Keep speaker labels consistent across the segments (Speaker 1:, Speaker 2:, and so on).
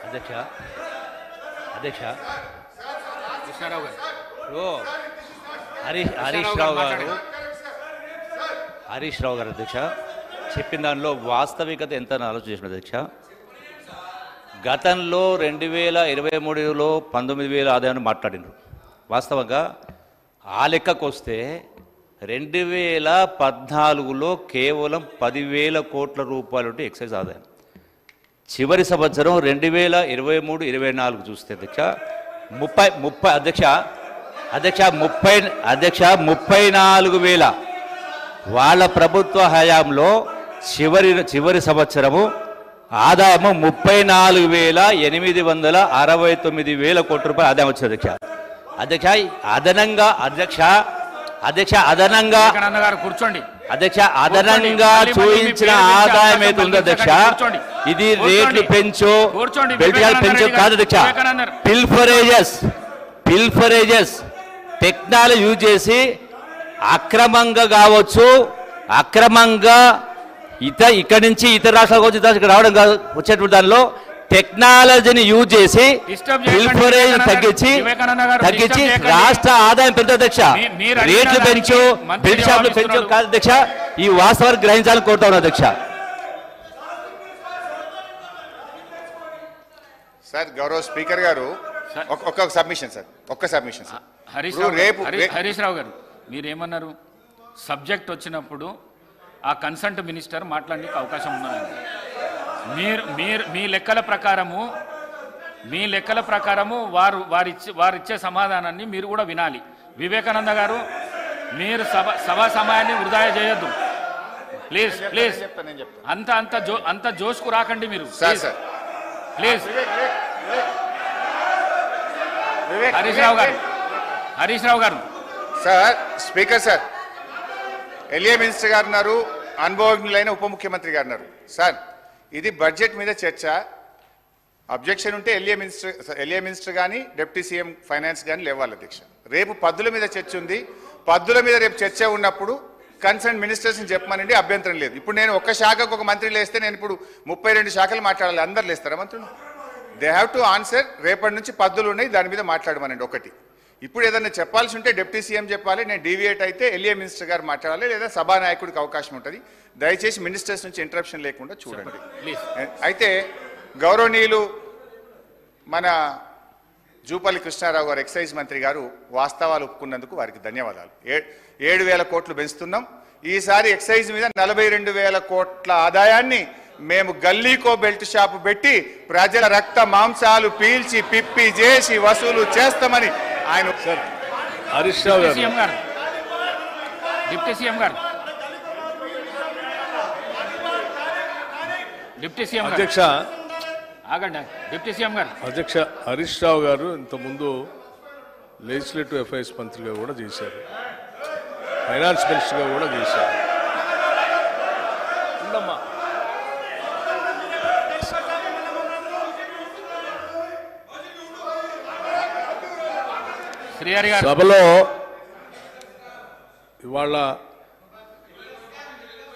Speaker 1: అధ్యక్ష అధ్యక్ష
Speaker 2: కృష్ణారావు గారు
Speaker 1: హరీష్ రావు గారు అధ్యక్ష చెప్పిన దానిలో వాస్తవికత ఎంత ఆలోచన చేసిన అధ్యక్ష. గతంలో 2023లో 19,000 ఆదాయాన్ని మాట్లాడినారు. వాస్తవంగా ఆ లెక్కకు వస్తే 2014లో కేవలం 10,000 కోట్ల రూపాయలు ఉంటే ఎక్సైజ్ ఆదాయం. చివరి సంవత్సరం 2023-24 చూస్తే అధ్యక్ష 34,000 వాళ్ళ ప్రభుత్వ హయాంలో చివరి సంవత్సరము ఆదాయము 34,869 కోట్ల రూపాయలు ఆదాయం వచ్చింది అధ్యక్ష. అదనంగా
Speaker 2: కూర్చోండి
Speaker 1: అధ్యక్ష అదనంగా చూపించిన ఆదాయం ఏది ఉందో అధ్యక్ష, ఇది రేట్లు పెంచు కాదు అధ్యక్ష. పిల్ఫరేజెస్ టెక్నాలజీ యూజ్ చేసి అక్రమంగా కావచ్చు, అక్రమంగా ఇక్కడి నుంచి ఇతర రాష్ట్రాలకు వచ్చి ఇక్కడ రావడం కాదు, వచ్చేటువంటి దానిలో టెక్నాలజీని యూజ్ చేసి పిల్ఫరేజ్ తగ్గించి రాష్ట్ర ఆదాయం పెంచు అధ్యక్ష. రేట్లు పెంచు, బెల్ట్ షాపులు పెంచు కాదు అధ్యక్ష. ఈ వాస్తవాన్ని గ్రహించాలని కోరుతా ఉన్నా అధ్యక్ష.
Speaker 3: సార్ గౌరవ స్పీకర్ గారు ఒక్క సబ్మిషన్ సార్.
Speaker 2: హరీష్ రావు గారు మీరేమన్నారు? సబ్జెక్ట్ వచ్చినప్పుడు ఆ కన్సల్ట్ మినిస్టర్ మాట్లాడడానికి అవకాశం ఉన్నదండి. మీ లెక్కల ప్రకారము వారిచ్చే సమాధానాన్ని మీరు కూడా వినాలి. వివేకానంద గారు మీరు సభా సమయాన్ని వృధా చేయొద్దు ప్లీజ్. అంత జోష్కు రాకండి మీరు please. Harish Rao garu
Speaker 3: sir. Speaker sir, LA minister garu ఉన్నారు, అనుభవజ్ఞులైన ఉప ముఖ్యమంత్రి గారు ఉన్నారు. సార్ ఇది బడ్జెట్ మీద చర్చ. అబ్జెక్షన్ ఉంటే ఎల్ఏ మినిస్టర్ కానీ డిప్యూటీ సీఎం ఫైనాన్స్ కానీ లేవాలి అధ్యక్ష. రేపు పద్దుల మీద చర్చ ఉంది. పద్దుల మీద రేపు చర్చ ఉన్నప్పుడు కన్సర్న్ మినిస్టర్స్ని చెప్పమనండి, అభ్యంతరం లేదు. ఇప్పుడు నేను ఒక్క శాఖకు ఒక మంత్రి లేస్తే నేను ఇప్పుడు 32 శాఖలు మాట్లాడాలి. అందరు లేస్తారా మంత్రులు? They have to answer. రేపటి నుంచి పద్దులు ఉన్నాయి, దాని మీద మాట్లాడమనండి ఒకటి. ఇప్పుడు ఏదైనా చెప్పాల్సి ఉంటే డిప్యూటీ సీఎం చెప్పాలి, నేను డీవియేట్ అయితే ఎల్ఏ మినిస్టర్ గారు మాట్లాడాలి, లేదా సభానాయకుడికి అవకాశం ఉంటుంది. దయచేసి మినిస్టర్స్ నుంచి ఇంటరప్షన్ లేకుండా చూడండి. అయితే గౌరవనీయులు మన జూపల్లి కృష్ణారావు గారు ఎక్సైజ్ మంత్రి గారు వాస్తవాలు ఒప్పుకున్నందుకు వారికి ధన్యవాదాలు. 7,000 కోట్లు పెంచుతున్నాం. ఈసారి ఎక్సైజ్ మీద 42,000 కోట్ల ఆదాయాన్ని మేము గల్లీకో బెల్ట్ షాపు పెట్టి ప్రజల రక్త మాంసాలు పీల్చి పిప్పి చేసి వసూలు చేస్తామని ఆయన
Speaker 2: హరీష్ రావు గారు డిప్యూటీ సీఎం గారు
Speaker 4: అధ్యక్ష
Speaker 2: ఆగండి. డిప్యూటీ సీఎం గారు
Speaker 4: అధ్యక్ష హరీష్ రావు గారు ఇంతకుముందు లెజిస్లేటివ్ అఫైర్స్ మంత్రిగా కూడా చేశారు, ఫైనాన్స్ మినిస్టర్గా కూడా చేశారు. సభలో ఇవాళ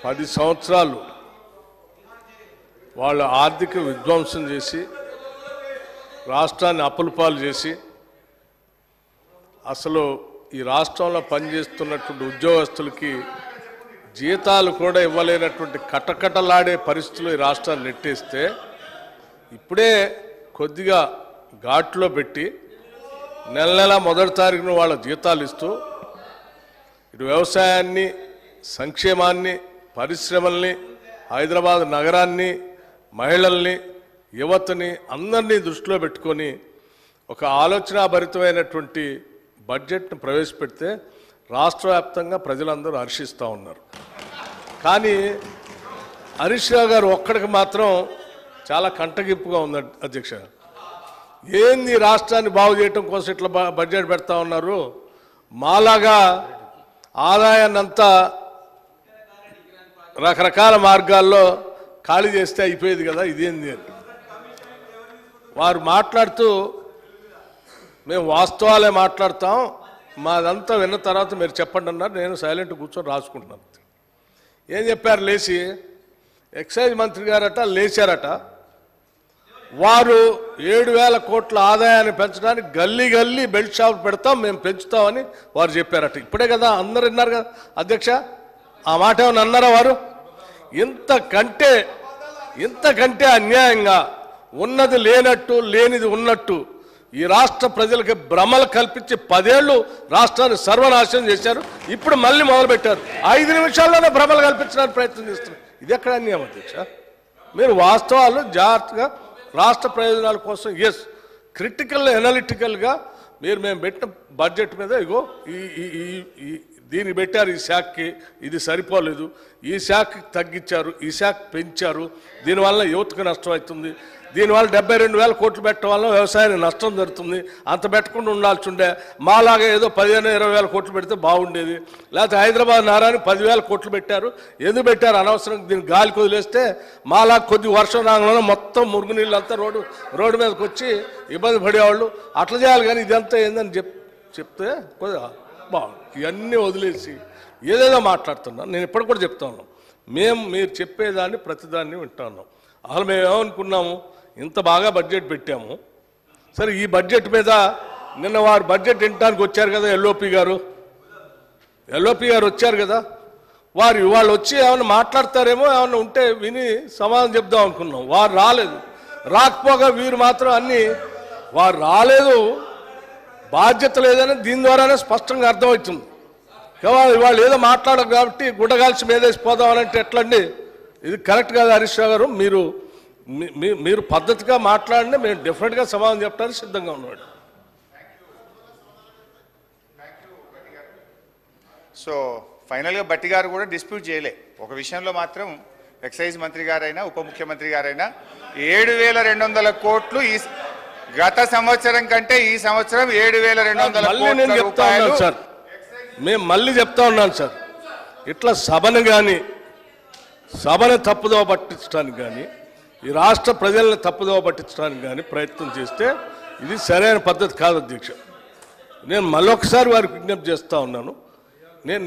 Speaker 4: 10 సంవత్సరాలు వాళ్ళ ఆర్థిక విధ్వంసం చేసి రాష్ట్రాన్ని అప్పులపాలు చేసి అసలు ఈ రాష్ట్రంలో పనిచేస్తున్నటువంటి ఉద్యోగస్తులకి జీతాలు కూడా ఇవ్వలేనటువంటి కటకటలాడే పరిస్థితులు ఈ రాష్ట్రాన్ని నెట్టేస్తే ఇప్పుడే కొద్దిగా ఘాట్లో పెట్టి నెల మొదటి తారీఖున వాళ్ళ జీతాలు ఇస్తూ ఇటు వ్యవసాయాన్ని, సంక్షేమాన్ని, పరిశ్రమల్ని, హైదరాబాద్ నగరాన్ని, మహిళల్ని, యువతని అందరినీ దృష్టిలో పెట్టుకొని ఒక ఆలోచనాభరితమైనటువంటి బడ్జెట్ను ప్రవేశపెడితే రాష్ట్ర వ్యాప్తంగా ప్రజలందరూ హర్షిస్తూ ఉన్నారు. కానీ హరీష్ రావు గారు ఒక్కడికి మాత్రం చాలా కంటగింపుగా ఉంది అధ్యక్ష. ఏంది రాష్ట్రాన్ని బాగు చేయటం కోసం ఇట్లా బడ్జెట్ పెడతా ఉన్నారు, మాలాగా ఆదాయాన్నంతా రకరకాల మార్గాల్లో ఖాళీ చేస్తే అయిపోయేది కదా, ఇదేంది అని వారు మాట్లాడుతూ మేము వాస్తవాలే మాట్లాడతాం, మాదంతా విన్న తర్వాత మీరు చెప్పండి అన్నారు. నేను సైలెంట్ కూర్చొని రాసుకుంటున్నాను. ఏం చెప్పారు? లేచి ఎక్సైజ్ మంత్రి గారట లేచారట, వారు 7,000 కోట్ల ఆదాయాన్ని పెంచడానికి గల్లీ గల్లీ బెల్ట్ షాప్ పెడతాం, మేము పెంచుతామని వారు చెప్పారట. ఇప్పుడే కదా అందరు విన్నారు కదా అధ్యక్ష, ఆ మాట ఏమన్నా అన్నారా వారు? ఇంతకంటే అన్యాయంగా ఉన్నది లేనట్టు లేనిది ఉన్నట్టు ఈ రాష్ట్ర ప్రజలకి భ్రమలు కల్పించి 10 ఏళ్ళు రాష్ట్రాన్ని సర్వనాశనం చేశారు. ఇప్పుడు మళ్ళీ మొదలుపెట్టారు, 5 నిమిషాల్లోనే భ్రమలు కల్పించడానికి ప్రయత్నం చేస్తున్నారు. ఇది ఎక్కడ అన్యాయం అధ్యక్ష? మీరు వాస్తవాలు జాగ్రత్తగా రాష్ట్ర ప్రయోజనాల కోసం క్రిటికల్ ఎనాలిటికల్గా మేము పెట్టిన బడ్జెట్ మీద ఇగో దీన్ని పెట్టారు, ఈ శాఖకి ఇది సరిపోలేదు, ఈ శాఖకి తగ్గించారు, ఈ శాఖ పెంచారు, దీనివల్ల యువతకు నష్టం అవుతుంది, దీనివల్ల 72,000 కోట్లు పెట్టడం వల్ల వ్యవసాయానికి నష్టం జరుగుతుంది, అంత పెట్టకుండా ఉండాల్సి ఉండే, మాలాగా ఏదో 15,000-20,000 కోట్లు పెడితే బాగుండేది, లేకపోతే హైదరాబాద్ నగరానికి 10,000 కోట్లు పెట్టారు, ఎందుకు పెట్టారు అనవసరం, దీన్ని గాలికి వదిలేస్తే మాలా కొద్ది వర్షం రాగానే మొత్తం మురుగునీళ్ళు అంతా రోడ్డు మీదకి వచ్చి ఇబ్బంది పడేవాళ్ళు, అట్లా చేయాలి. కానీ ఇదంతా ఏందని చెప్తే కొద్దిగా బాగుంది. ఇవన్నీ వదిలేసి ఏదేదో మాట్లాడుతున్నాను. నేను ఇప్పటికి కూడా చెప్తా ఉన్నాను, మీరు చెప్పేదాన్ని ప్రతిదాన్ని వింటా ఉన్నాం. అసలు మేము ఏమనుకున్నాము, ఇంత బాగా బడ్జెట్ పెట్టాము, సరే ఈ బడ్జెట్ మీద నిన్న వారు బడ్జెట్ వినడానికి వచ్చారు కదా, ఎల్ఓపి గారు వచ్చారు కదా, వాళ్ళు వచ్చి ఏమైనా మాట్లాడతారేమో, ఏమైనా ఉంటే విని సమాధానం చెప్దాం అనుకున్నాం. వారు రాలేదు. రాకపోగా వీరు మాత్రం వారు రాలేదు, బాధ్యత లేదని దీని ద్వారానే స్పష్టంగా అర్థమవుతుంది. వాళ్ళు ఏదో మాట్లాడరు కాబట్టి గుడ్డగాల్చి మీదేసి పోదామనంటే ఎట్లండి? ఇది కరెక్ట్ కాదు హరీష్ రావు గారు. మీరు పద్ధతిగా మాట్లాడితే మేము డెఫినెట్గా సమాధానం చెప్పడానికి సిద్ధంగా ఉన్నాడు.
Speaker 3: సో ఫైనల్గా బట్టి గారు కూడా డిస్ప్యూట్ చేయలే. ఒక విషయంలో మాత్రం ఎక్సైజ్ మంత్రి గారైనా ఉప ముఖ్యమంత్రి గారైనా 7,200 కోట్లు ఈ గత సంవత్సరం కంటే ఈ సంవత్సరం 7,200 కోట్ల రూపాయలు.
Speaker 4: సార్ మేము మళ్ళీ చెప్తా ఉన్నాను సార్, ఇట్లా సభను తప్పుదోవ పట్టించడానికి కానీ ఈ రాష్ట్ర ప్రజలను తప్పుదోవ పట్టించడానికి కానీ ప్రయత్నం చేస్తే ఇది సరైన పద్ధతి కాదు అధ్యక్ష. నేను మళ్ళొకసారి వారికి విజ్ఞప్తి చేస్తూ ఉన్నాను.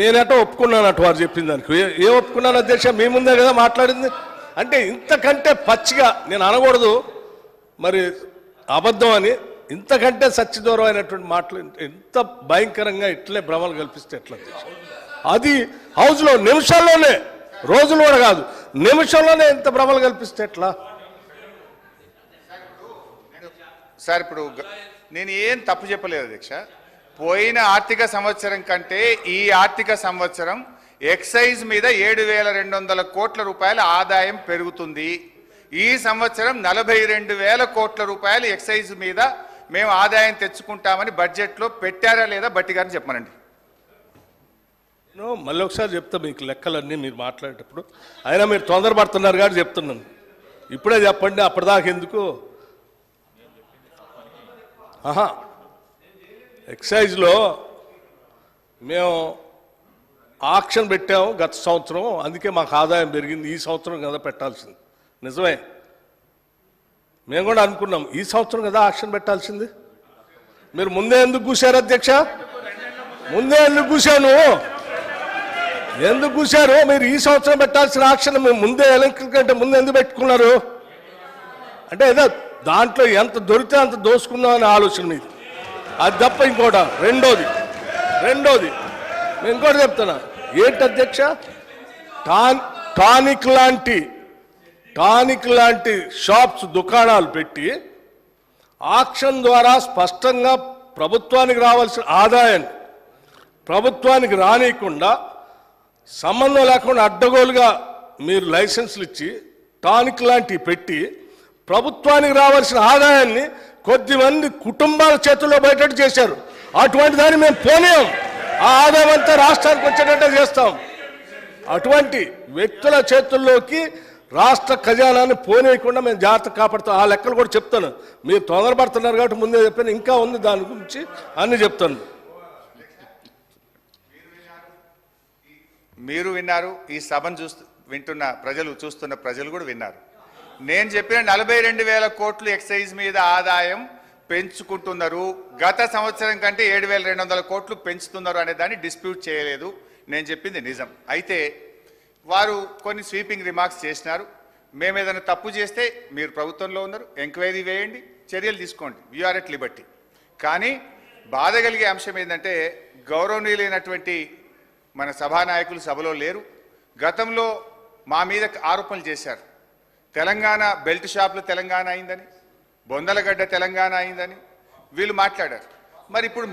Speaker 4: నేనటో ఒప్పుకున్నాను అటు వారు చెప్పిన దానికి. ఏ ఒప్పుకున్నాను అధ్యక్ష? మీ ముందే కదా మాట్లాడింది. అంటే ఇంతకంటే పచ్చిగా నేను అనకూడదు, మరి అబద్ధం అని, ఇంతకంటే సత్యదూరమైనటువంటి మాటలు ఎంత భయంకరంగా ఇట్లే భ్రమలు కల్పిస్తే ఎట్లా అధ్యక్ష? అది హౌస్లో నిమిషాల్లోనే, రోజులు కూడా కాదు, నిమిషంలోనే ఎంత భ్రమలు కల్పిస్తే ఎట్లా
Speaker 3: సార్? ఇప్పుడు నేను ఏం తప్పు చెప్పలేదు అధ్యక్ష. పోయిన ఆర్థిక సంవత్సరం కంటే ఈ ఆర్థిక సంవత్సరం ఎక్సైజ్ మీద 7,200 కోట్ల రూపాయల ఆదాయం పెరుగుతుంది. ఈ సంవత్సరం 42,000 కోట్ల రూపాయలు ఎక్సైజ్ మీద మేము ఆదాయం తెచ్చుకుంటామని బడ్జెట్లో పెట్టారా లేదా బట్టి గారిని చెప్పమనండి.
Speaker 4: మళ్ళీ ఒకసారి చెప్తా మీకు లెక్కలన్నీ మీరు మాట్లాడేటప్పుడు. అయినా మీరు తొందరపడుతున్నారు కాబట్టి చెప్తున్నాను, ఇప్పుడే చెప్పండి, అప్పటిదాకా ఎందుకు? ఎక్సైజ్లో మేము ఆక్షన్ పెట్టాము గత సంవత్సరం, అందుకే మాకు ఆదాయం పెరిగింది. ఈ సంవత్సరం కదా పెట్టాల్సింది, నిజమే. మేము కూడా అనుకున్నాం ఈ సంవత్సరం కదా ఆక్షన్ పెట్టాల్సింది. మీరు ముందే ఎందుకు కూర్చారు అధ్యక్ష? ముందే ఎందుకు కూర్చాను? ఎందుకు కూర్చారు? మీరు ఈ సంవత్సరం పెట్టాల్సిన ఆక్షన్ మేము ముందే ఎలక్షన్ కంటే ముందు ఎందుకు పెట్టుకున్నారు? అంటే ఏదో దాంట్లో ఎంత దొరికితే అంత దోసుకుందామనే ఆలోచన మీది, అది తప్ప ఇంకోట. రెండోది నేను ఇంకోటి చెప్తున్నా, ఏంటి అధ్యక్ష? టానిక్ లాంటి షాప్స్, దుకాణాలు పెట్టి ఆక్షన్ ద్వారా స్పష్టంగా ప్రభుత్వానికి రావాల్సిన ఆదాయాన్ని ప్రభుత్వానికి రానియకుండా, సంబంధం లేకుండా అడ్డగోలుగా మీరు లైసెన్సులు ఇచ్చి టానిక్ లాంటివి పెట్టి ప్రభుత్వానికి రావాల్సిన ఆదాయాన్ని కొద్దిమంది కుటుంబాల చేతుల్లో బయటట్టు చేశారు. అటువంటి దాన్ని మేము పోనీయం, ఆ ఆదాయం అంతా రాష్ట్రానికి వచ్చేటట్టే చేస్తాం. అటువంటి వ్యక్తుల చేతుల్లోకి రాష్ట్ర ఖజానాన్ని పోనీయకుండా మేము జాగ్రత్త కాపాడుతాం. ఆ లెక్కలు కూడా చెప్తాను. మీరు తొందరపడుతున్నారు కాబట్టి ముందే చెప్పాను, ఇంకా ఉంది దాని గురించి అన్ని చెప్తాను.
Speaker 3: మీరు విన్నారు, ఈ సభను వింటున్న ప్రజలు, చూస్తున్న ప్రజలు కూడా విన్నారు. నేను చెప్పిన 42,000 కోట్లు ఎక్సైజ్ మీద ఆదాయం పెంచుకుంటున్నారు, గత సంవత్సరం కంటే 7,200 కోట్లు పెంచుతున్నారు అనే దాన్ని డిస్ప్యూట్ చేయలేదు. నేను చెప్పింది నిజం. అయితే వారు కొన్ని స్వీపింగ్ రిమార్క్స్ చేసినారు. మేము ఏదైనా తప్పు చేస్తే మీరు ప్రభుత్వంలో ఉన్నారు, ఎంక్వైరీ వేయండి, చర్యలు తీసుకోండి, యూఆర్ ఎట్ లిబర్టీ. కానీ బాధ కలిగే అంశం ఏంటంటే గౌరవనీయులైనటువంటి మన సభానాయకులు సభలో లేరు. గతంలో మా మీద ఆరోపణలు చేశారు, తెలంగాణ బెల్ట్ షాపులు తెలంగాణ అయిందని, బొందలగడ్డ తెలంగాణ అయిందని వీళ్ళు మాట్లాడారు. మరి ఇప్పుడు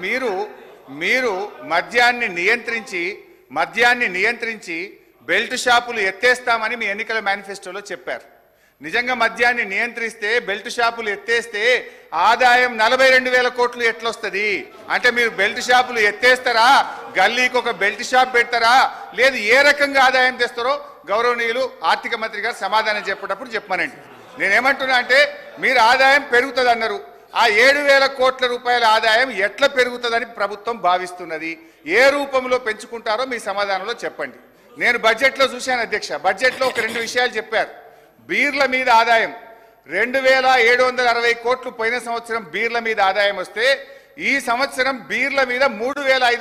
Speaker 3: మీరు మద్యాన్ని నియంత్రించి బెల్ట్ షాపులు ఎత్తేస్తామని మీ ఎన్నికల మేనిఫెస్టోలో చెప్పారు. నిజంగా మద్యాన్ని నియంత్రిస్తే, బెల్ట్ షాపులు ఎత్తేస్తే ఆదాయం 42,000 కోట్లు ఎట్లొస్తుంది? అంటే మీరు బెల్ట్ షాపులు ఎత్తేస్తారా, గల్లీకి ఒక బెల్ట్ షాప్ పెడతారా, లేదు ఏ రకంగా ఆదాయం తెస్తారో గౌరవనీయులు ఆర్థిక మంత్రి గారు సమాధానం చెప్పేటప్పుడు చెప్పమనండి. నేనేమంటున్నా అంటే మీరు ఆదాయం పెరుగుతుంది అన్నారు, ఆ 7,000 కోట్ల రూపాయల ఆదాయం ఎట్లా పెరుగుతుందని ప్రభుత్వం భావిస్తున్నది, ఏ రూపంలో పెంచుకుంటారో మీ సమాధానంలో చెప్పండి. నేను బడ్జెట్లో చూశాను అధ్యక్ష, బడ్జెట్లో ఒక 2 విషయాలు చెప్పారు. బీర్ల మీద ఆదాయం 2,760 కోట్లు పోయిన సంవత్సరం బీర్ల మీద ఆదాయం వస్తే, ఈ సంవత్సరం బీర్ల మీద 3,500